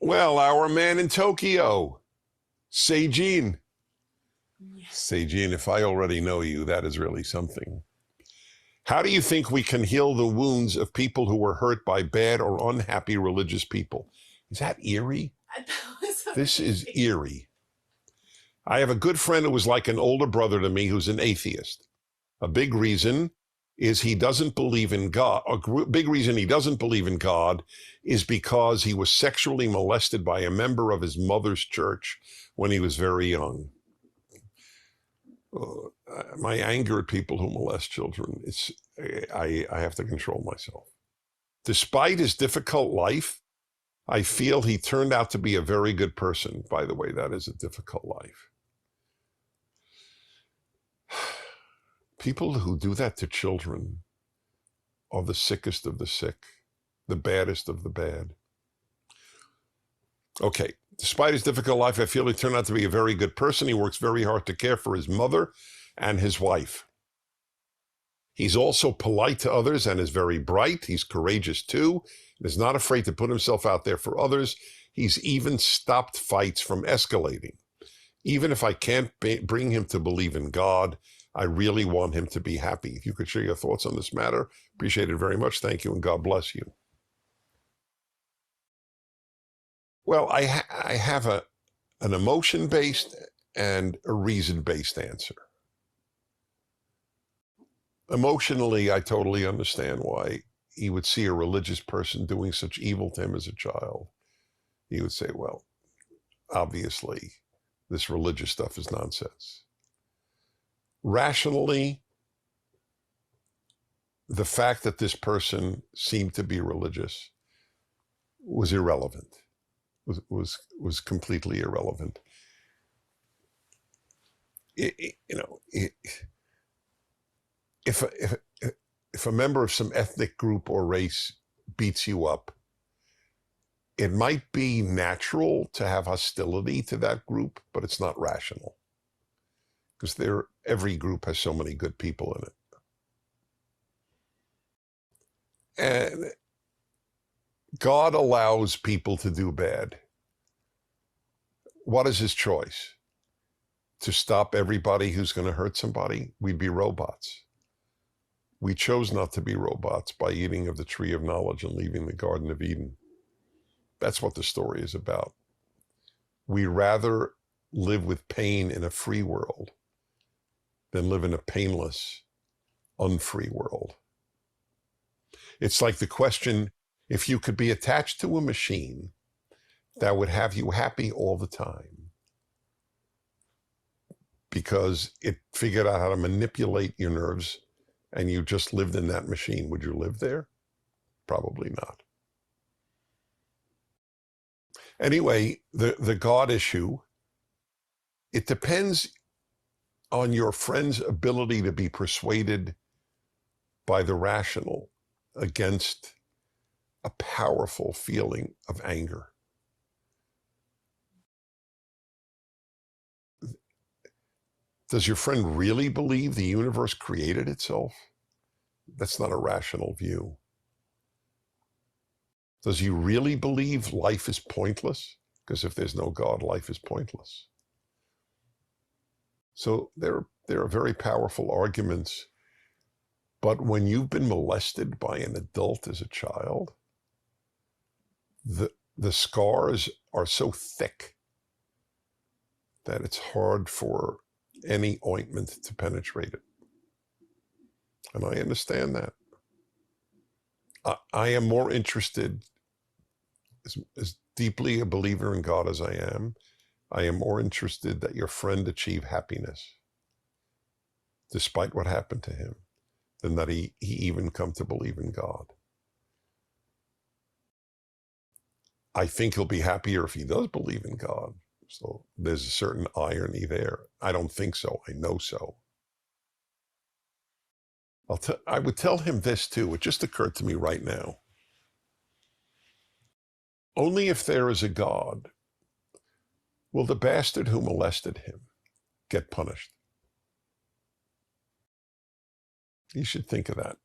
Well, our man in Tokyo, Seijin. Yes. Seijin, if I already know you, that is really something. How do you think we can heal the wounds of people who were hurt by bad or unhappy religious people? Is that eerie? This is eerie. I have a good friend who was like an older brother to me who's an atheist. A big reason is he doesn't believe in God. A big reason he doesn't believe in God is because he was sexually molested by a member of his mother's church when he was very young. My anger at people who molest children, I have to control myself. Despite his difficult life, I feel he turned out to be a very good person. By the way, that is a difficult life. People who do that to children are the sickest of the sick, the baddest of the bad. Okay, despite his difficult life, I feel he turned out to be a very good person. He works very hard to care for his mother and his wife. He's also polite to others and is very bright. He's courageous too, and is not afraid to put himself out there for others. He's even stopped fights from escalating. Even if I can't bring him to believe in God, I really want him to be happy. If you could share your thoughts on this matter, appreciate it very much. Thank you, and God bless you. Well, I have an emotion-based and a reason-based answer. Emotionally, I totally understand why he would see a religious person doing such evil to him as a child. He would say, well, obviously, this religious stuff is nonsense. Rationally, the fact that this person seemed to be religious was irrelevant, was completely irrelevant. If a member of some ethnic group or race beats you up, it might be natural to have hostility to that group, but it's not rational. Because every group has so many good people in it. And God allows people to do bad. What is his choice? To stop everybody who's going to hurt somebody? We'd be robots. We chose not to be robots by eating of the tree of knowledge and leaving the Garden of Eden. That's what the story is about. We rather live with pain in a free world than live in a painless, unfree world. It's like the question, if you could be attached to a machine that would have you happy all the time because it figured out how to manipulate your nerves and you just lived in that machine, would you live there? Probably not. Anyway, the God issue, it depends on your friend's ability to be persuaded by the rational against a powerful feeling of anger. Does your friend really believe the universe created itself? That's not a rational view. Does he really believe life is pointless? Because if there's no God, life is pointless. So there are very powerful arguments. But when you've been molested by an adult as a child, the scars are so thick that it's hard for any ointment to penetrate it. And I understand that. I am more interested, as deeply a believer in God as I am more interested that your friend achieve happiness, despite what happened to him, than that he even come to believe in God. I think he'll be happier if he does believe in God. So there's a certain irony there. I don't think so. I know so. I would tell him this too. It just occurred to me right now. Only if there is a God will the bastard who molested him get punished. You should think of that.